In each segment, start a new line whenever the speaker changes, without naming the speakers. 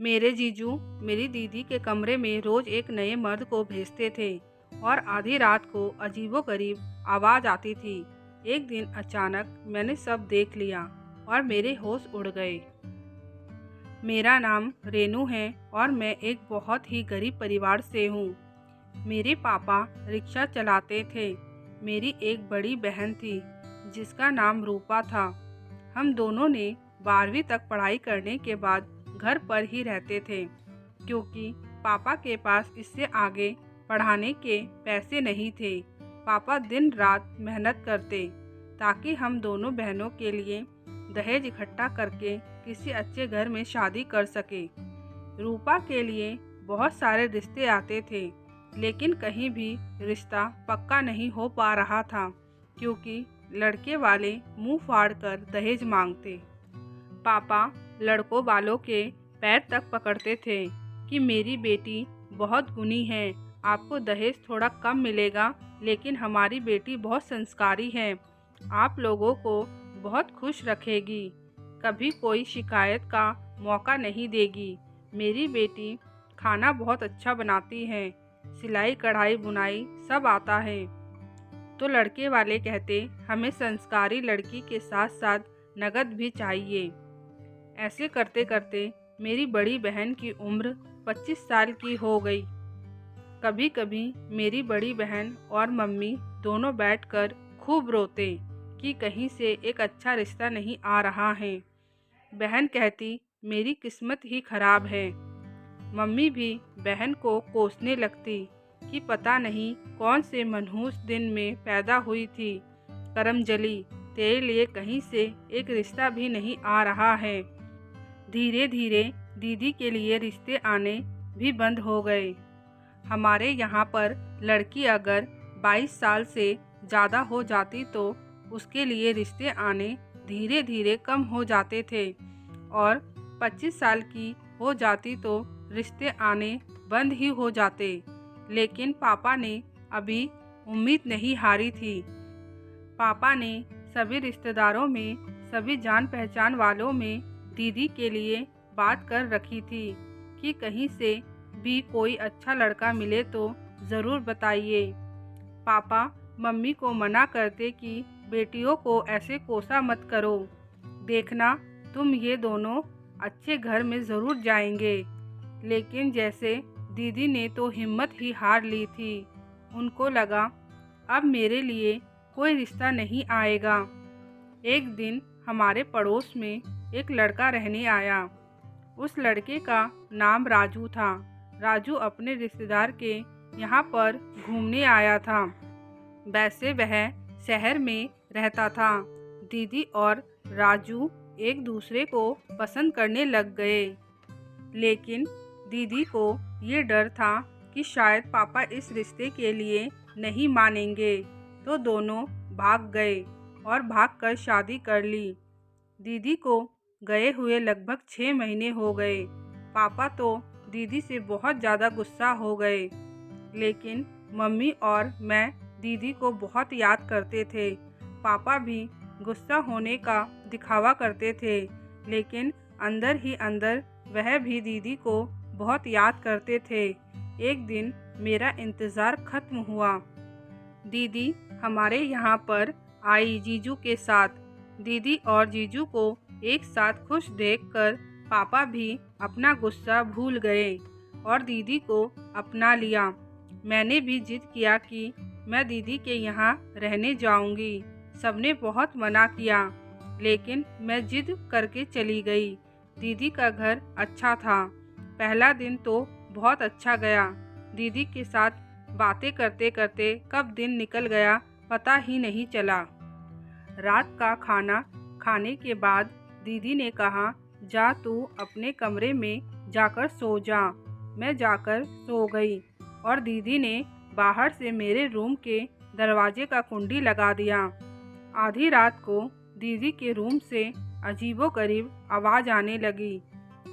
मेरे जीजू मेरी दीदी के कमरे में रोज एक नए मर्द को भेजते थे और आधी रात को अजीबोगरीब आवाज़ आती थी। एक दिन अचानक मैंने सब देख लिया और मेरे होश उड़ गए। मेरा नाम रेनू है और मैं एक बहुत ही गरीब परिवार से हूँ। मेरे पापा रिक्शा चलाते थे। मेरी एक बड़ी बहन थी जिसका नाम रूपा था। हम दोनों ने 12वीं तक पढ़ाई करने के बाद घर पर ही रहते थे क्योंकि पापा के पास इससे आगे पढ़ाने के पैसे नहीं थे। पापा दिन रात मेहनत करते ताकि हम दोनों बहनों के लिए दहेज इकट्ठा करके किसी अच्छे घर में शादी कर सके। रूपा के लिए बहुत सारे रिश्ते आते थे लेकिन कहीं भी रिश्ता पक्का नहीं हो पा रहा था क्योंकि लड़के वाले मुंह फाड़ कर दहेज मांगते। पापा लड़कों वालों के पैर तक पकड़ते थे कि मेरी बेटी बहुत गुणी है, आपको दहेज थोड़ा कम मिलेगा लेकिन हमारी बेटी बहुत संस्कारी है, आप लोगों को बहुत खुश रखेगी, कभी कोई शिकायत का मौका नहीं देगी। मेरी बेटी खाना बहुत अच्छा बनाती है, सिलाई कढ़ाई बुनाई सब आता है। तो लड़के वाले कहते हमें संस्कारी लड़की के साथ साथ नगद भी चाहिए। ऐसे करते करते मेरी बड़ी बहन की उम्र 25 साल की हो गई। कभी कभी मेरी बड़ी बहन और मम्मी दोनों बैठकर खूब रोते कि कहीं से एक अच्छा रिश्ता नहीं आ रहा है। बहन कहती मेरी किस्मत ही खराब है। मम्मी भी बहन को कोसने लगती कि पता नहीं कौन से मनहूस दिन में पैदा हुई थी, करमजली तेरे लिए कहीं से एक रिश्ता भी नहीं आ रहा है। धीरे धीरे दीदी के लिए रिश्ते आने भी बंद हो गए। हमारे यहाँ पर लड़की अगर 22 साल से ज़्यादा हो जाती तो उसके लिए रिश्ते आने धीरे धीरे कम हो जाते थे और 25 साल की हो जाती तो रिश्ते आने बंद ही हो जाते। लेकिन पापा ने अभी उम्मीद नहीं हारी थी। पापा ने सभी रिश्तेदारों में, सभी जान पहचान वालों में दीदी के लिए बात कर रखी थी कि कहीं से भी कोई अच्छा लड़का मिले तो ज़रूर बताइए। पापा मम्मी को मना करते कि बेटियों को ऐसे कोसा मत करो, देखना तुम ये दोनों अच्छे घर में ज़रूर जाएंगे। लेकिन जैसे दीदी ने तो हिम्मत ही हार ली थी। उनको लगा अब मेरे लिए कोई रिश्ता नहीं आएगा। एक दिन हमारे पड़ोस में एक लड़का रहने आया। उस लड़के का नाम राजू था। राजू अपने रिश्तेदार के यहाँ पर घूमने आया था। वैसे वह शहर में रहता था। दीदी और राजू एक दूसरे को पसंद करने लग गए। लेकिन दीदी को ये डर था कि शायद पापा इस रिश्ते के लिए नहीं मानेंगे, तो दोनों भाग गए और भागकर शादी कर ली। दीदी को गए हुए लगभग 6 महीने हो गए। पापा तो दीदी से बहुत ज़्यादा गुस्सा हो गए, लेकिन मम्मी और मैं दीदी को बहुत याद करते थे। पापा भी गुस्सा होने का दिखावा करते थे, लेकिन अंदर ही अंदर वह भी दीदी को बहुत याद करते थे। एक दिन मेरा इंतज़ार ख़त्म हुआ। दीदी हमारे यहाँ पर आई जीजू के साथ। दीदी और जीजू को एक साथ खुश देखकर पापा भी अपना गुस्सा भूल गए और दीदी को अपना लिया। मैंने भी जिद किया कि मैं दीदी के यहाँ रहने जाऊंगी। सबने बहुत मना किया, लेकिन मैं जिद करके चली गई। दीदी का घर अच्छा था। पहला दिन तो बहुत अच्छा गया। दीदी के साथ बातें करते करते कब दिन निकल गया पता ही नहीं चला। रात का खाना खाने के बाद दीदी ने कहा, जा तू अपने कमरे में जाकर सो जा। मैं जाकर सो गई और दीदी ने बाहर से मेरे रूम के दरवाजे का कुंडी लगा दिया। आधी रात को दीदी के रूम से अजीबोगरीब आवाज़ आने लगी।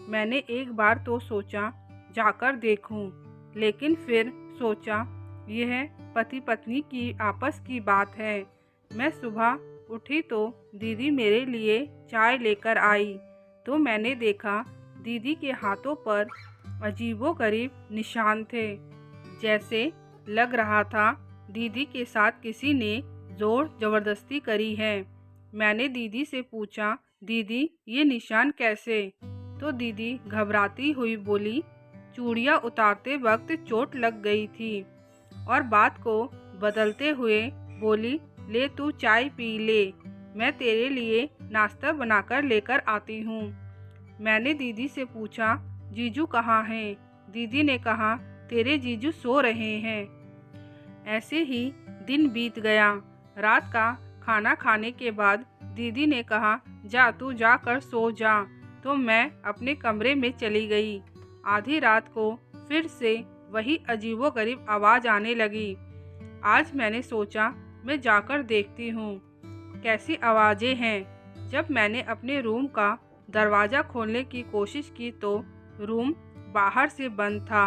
मैंने एक बार तो सोचा जाकर देखूं, लेकिन फिर सोचा यह पति पत्नी की आपस की बात है। मैं सुबह उठी तो दीदी मेरे लिए चाय लेकर आई, तो मैंने देखा दीदी के हाथों पर अजीबोगरीब निशान थे। जैसे लग रहा था दीदी के साथ किसी ने जोर जबरदस्ती करी है। मैंने दीदी से पूछा, दीदी ये निशान कैसे? तो दीदी घबराती हुई बोली, चूड़ियाँ उतारते वक्त चोट लग गई थी। और बात को बदलते हुए बोली, ले तू चाय पी ले, मैं तेरे लिए नाश्ता बनाकर लेकर आती हूँ। मैंने दीदी से पूछा, जीजू कहाँ हैं? दीदी ने कहा, तेरे जीजू सो रहे हैं। ऐसे ही दिन बीत गया। रात का खाना खाने के बाद दीदी ने कहा, जा तू जाकर सो जा। तो मैं अपने कमरे में चली गई। आधी रात को फिर से वही अजीबोगरीब आवाज़ आने लगी। आज मैंने सोचा मैं जाकर देखती हूँ कैसी आवाज़ें हैं। जब मैंने अपने रूम का दरवाज़ा खोलने की कोशिश की तो रूम बाहर से बंद था,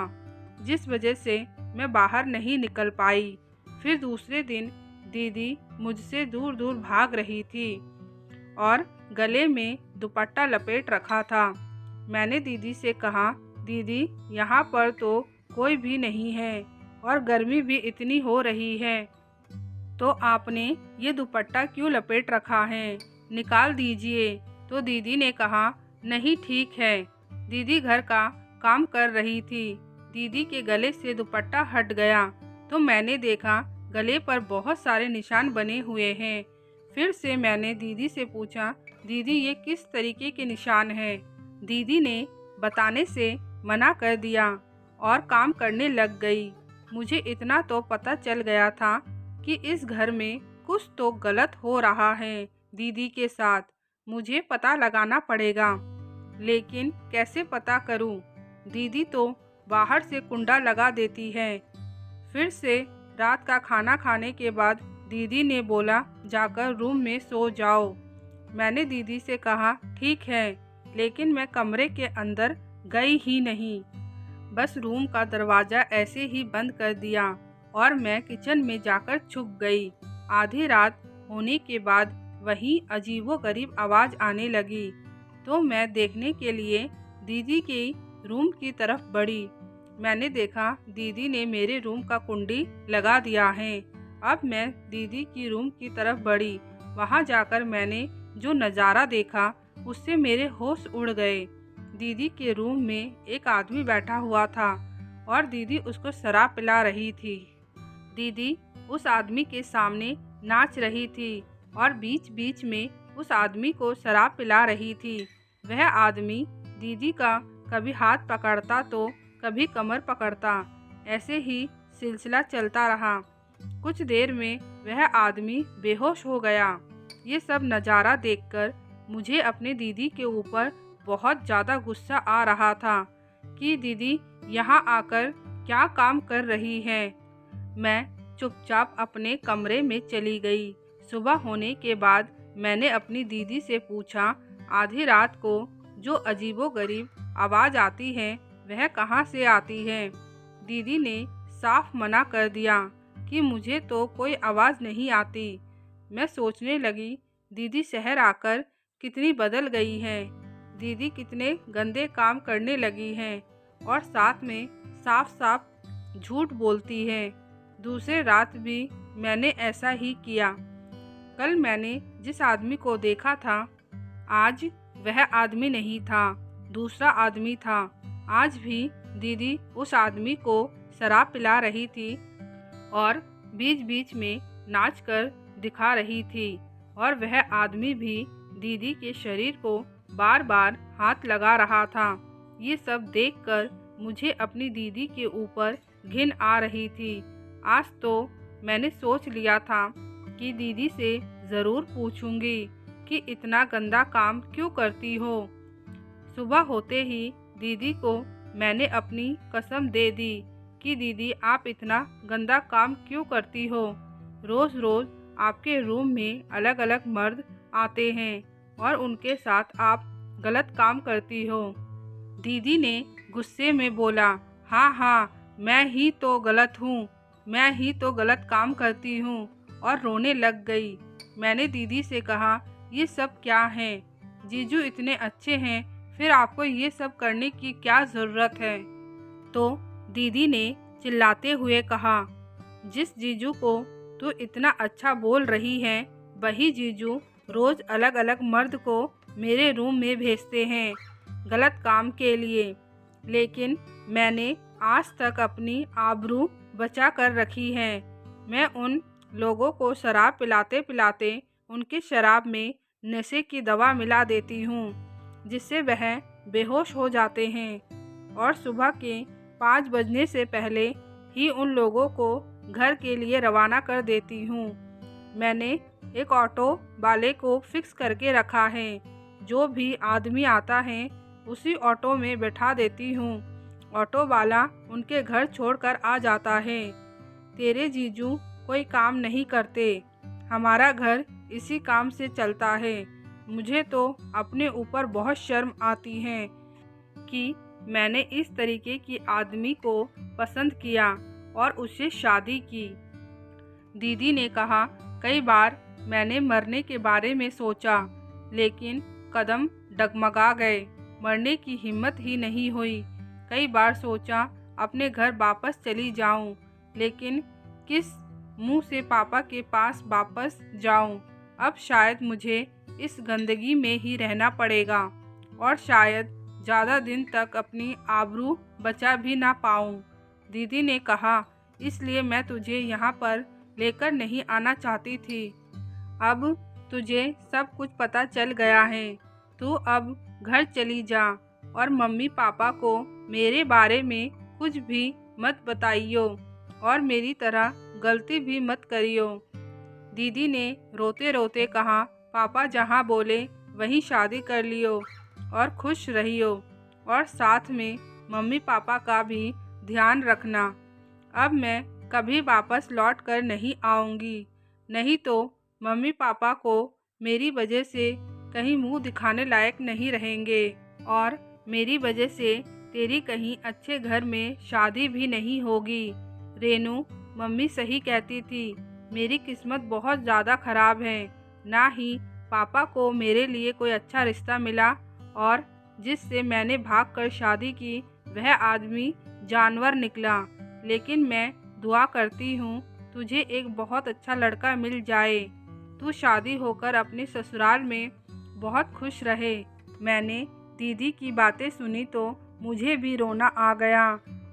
जिस वजह से मैं बाहर नहीं निकल पाई। फिर दूसरे दिन दीदी मुझसे दूर दूर भाग रही थी और गले में दुपट्टा लपेट रखा था। मैंने दीदी से कहा, दीदी यहाँ पर तो कोई भी नहीं है और गर्मी भी इतनी हो रही है, तो आपने ये दुपट्टा क्यों लपेट रखा है? निकाल दीजिए। तो दीदी ने कहा, नहीं ठीक है। दीदी घर का काम कर रही थी। दीदी के गले से दुपट्टा हट गया तो मैंने देखा गले पर बहुत सारे निशान बने हुए हैं। फिर से मैंने दीदी से पूछा, दीदी ये किस तरीके के निशान हैं? दीदी ने बताने से मना कर दिया और काम करने लग गई। मुझे इतना तो पता चल गया था कि इस घर में कुछ तो गलत हो रहा है दीदी के साथ। मुझे पता लगाना पड़ेगा, लेकिन कैसे पता करूं? दीदी तो बाहर से कुंडा लगा देती है। फिर से रात का खाना खाने के बाद दीदी ने बोला, जाकर रूम में सो जाओ। मैंने दीदी से कहा, ठीक है, लेकिन मैं कमरे के अंदर गई ही नहीं। बस रूम का दरवाज़ा ऐसे ही बंद कर दिया और मैं किचन में जाकर छुप गई। आधी रात होने के बाद वही अजीबोगरीब आवाज़ आने लगी तो मैं देखने के लिए दीदी के रूम की तरफ बढ़ी। मैंने देखा दीदी ने मेरे रूम का कुंडी लगा दिया है। अब मैं दीदी की रूम की तरफ बढ़ी। वहां जाकर मैंने जो नज़ारा देखा उससे मेरे होश उड़ गए। दीदी के रूम में एक आदमी बैठा हुआ था और दीदी उसको शराब पिला रही थी। दीदी उस आदमी के सामने नाच रही थी और बीच बीच में उस आदमी को शराब पिला रही थी। वह आदमी दीदी का कभी हाथ पकड़ता तो कभी कमर पकड़ता। ऐसे ही सिलसिला चलता रहा। कुछ देर में वह आदमी बेहोश हो गया। ये सब नज़ारा देखकर मुझे अपने दीदी के ऊपर बहुत ज़्यादा गुस्सा आ रहा था कि दीदी यहाँ आकर क्या काम कर रही है। मैं चुपचाप अपने कमरे में चली गई। सुबह होने के बाद मैंने अपनी दीदी से पूछा, आधी रात को जो अजीबोगरीब आवाज़ आती है वह कहाँ से आती है? दीदी ने साफ मना कर दिया कि मुझे तो कोई आवाज़ नहीं आती। मैं सोचने लगी, दीदी शहर आकर कितनी बदल गई है। दीदी कितने गंदे काम करने लगी है और साथ में साफ साफ झूठ बोलती है। दूसरे रात भी मैंने ऐसा ही किया। कल मैंने जिस आदमी को देखा था आज वह आदमी नहीं था, दूसरा आदमी था। आज भी दीदी उस आदमी को शराब पिला रही थी और बीच बीच में नाच कर दिखा रही थी और वह आदमी भी दीदी के शरीर को बार बार हाथ लगा रहा था। ये सब देखकर मुझे अपनी दीदी के ऊपर घिन आ रही थी। आज तो मैंने सोच लिया था कि दीदी से ज़रूर पूछूंगी कि इतना गंदा काम क्यों करती हो। सुबह होते ही दीदी को मैंने अपनी कसम दे दी कि दीदी आप इतना गंदा काम क्यों करती हो। रोज़ रोज़ आपके रूम में अलग अलग मर्द आते हैं और उनके साथ आप गलत काम करती हो। दीदी ने गुस्से में बोला, हाँ हाँ मैं ही तो गलत हूँ, मैं ही तो गलत काम करती हूँ, और रोने लग गई। मैंने दीदी से कहा, ये सब क्या है? जीजू इतने अच्छे हैं फिर आपको ये सब करने की क्या ज़रूरत है? तो दीदी ने चिल्लाते हुए कहा, जिस जीजू को तू इतना अच्छा बोल रही है वही जीजू रोज़ अलग अलग मर्द को मेरे रूम में भेजते हैं गलत काम के लिए। लेकिन मैंने आज तक अपनी आबरू बचा कर रखी है। मैं उन लोगों को शराब पिलाते पिलाते उनके शराब में नशे की दवा मिला देती हूँ, जिससे वह बेहोश हो जाते हैं और सुबह के 5 बजने से पहले ही उन लोगों को घर के लिए रवाना कर देती हूँ। मैंने एक ऑटो वाले को फिक्स करके रखा है। जो भी आदमी आता है उसी ऑटो में बैठा देती हूँ। ऑटो वाला उनके घर छोड़कर आ जाता है। तेरे जीजू कोई काम नहीं करते, हमारा घर इसी काम से चलता है। मुझे तो अपने ऊपर बहुत शर्म आती है कि मैंने इस तरीके की आदमी को पसंद किया और उससे शादी की। दीदी ने कहा, कई बार मैंने मरने के बारे में सोचा, लेकिन कदम डगमगा गए, मरने की हिम्मत ही नहीं हुई। कई बार सोचा अपने घर वापस चली जाऊं, लेकिन किस मुंह से पापा के पास वापस जाऊं। अब शायद मुझे इस गंदगी में ही रहना पड़ेगा और शायद ज़्यादा दिन तक अपनी आबरू बचा भी ना पाऊं। दीदी ने कहा, इसलिए मैं तुझे यहाँ पर लेकर नहीं आना चाहती थी। अब तुझे सब कुछ पता चल गया है। तू अब घर चली जा और मम्मी पापा को मेरे बारे में कुछ भी मत बताइयो और मेरी तरह गलती भी मत करियो। दीदी ने रोते रोते कहा, पापा जहाँ बोले वहीं शादी कर लियो और खुश रहियो और साथ में मम्मी पापा का भी ध्यान रखना। अब मैं कभी वापस लौट कर नहीं आऊँगी, नहीं तो मम्मी पापा को मेरी वजह से कहीं मुंह दिखाने लायक नहीं रहेंगे और मेरी वजह से तेरी कहीं अच्छे घर में शादी भी नहीं होगी। रेनू, मम्मी सही कहती थी, मेरी किस्मत बहुत ज़्यादा ख़राब है। ना ही पापा को मेरे लिए कोई अच्छा रिश्ता मिला और जिससे मैंने भागकर शादी की वह आदमी जानवर निकला। लेकिन मैं दुआ करती हूँ तुझे एक बहुत अच्छा लड़का मिल जाए, तू शादी होकर अपने ससुराल में बहुत खुश रहे। मैंने दीदी की बातें सुनी तो मुझे भी रोना आ गया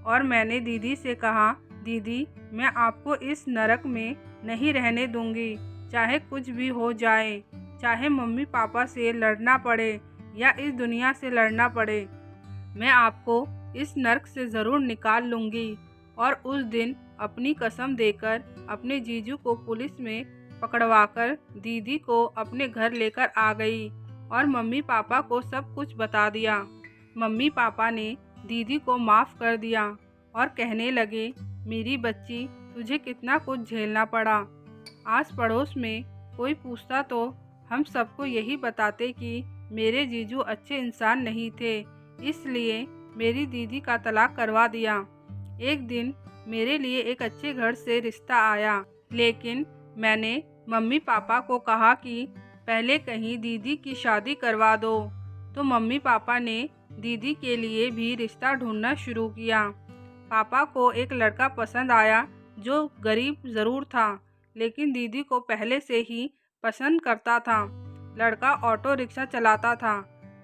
और मैंने दीदी से कहा, दीदी मैं आपको इस नरक में नहीं रहने दूंगी, चाहे कुछ भी हो जाए, चाहे मम्मी पापा से लड़ना पड़े या इस दुनिया से लड़ना पड़े, मैं आपको इस नरक से ज़रूर निकाल लूँगी। और उस दिन अपनी कसम देकर अपने जीजू को पुलिस में पकड़वाकर दीदी को अपने घर लेकर आ गई और मम्मी पापा को सब कुछ बता दिया। मम्मी पापा ने दीदी को माफ़ कर दिया और कहने लगे, मेरी बच्ची तुझे कितना कुछ झेलना पड़ा। आस पड़ोस में कोई पूछता तो हम सबको यही बताते कि मेरे जीजू अच्छे इंसान नहीं थे, इसलिए मेरी दीदी का तलाक करवा दिया। एक दिन मेरे लिए एक अच्छे घर से रिश्ता आया, लेकिन मैंने मम्मी पापा को कहा कि पहले कहीं दीदी की शादी करवा दो, तो मम्मी पापा ने दीदी के लिए भी रिश्ता ढूंढना शुरू किया। पापा को एक लड़का पसंद आया जो गरीब ज़रूर था, लेकिन दीदी को पहले से ही पसंद करता था। लड़का ऑटो रिक्शा चलाता था।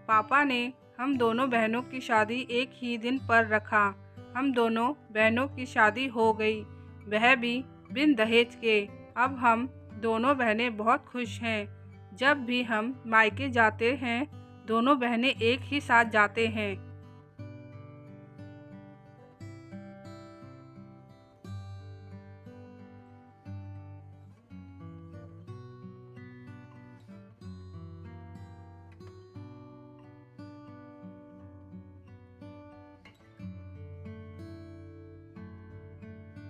पापा ने हम दोनों बहनों की शादी एक ही दिन पर रखा। हम दोनों बहनों की शादी हो गई, वह भी बिन दहेज के। अब हम दोनों बहनें बहुत खुश हैं। जब भी हम मायके जाते हैं दोनों बहनें एक ही साथ जाते हैं।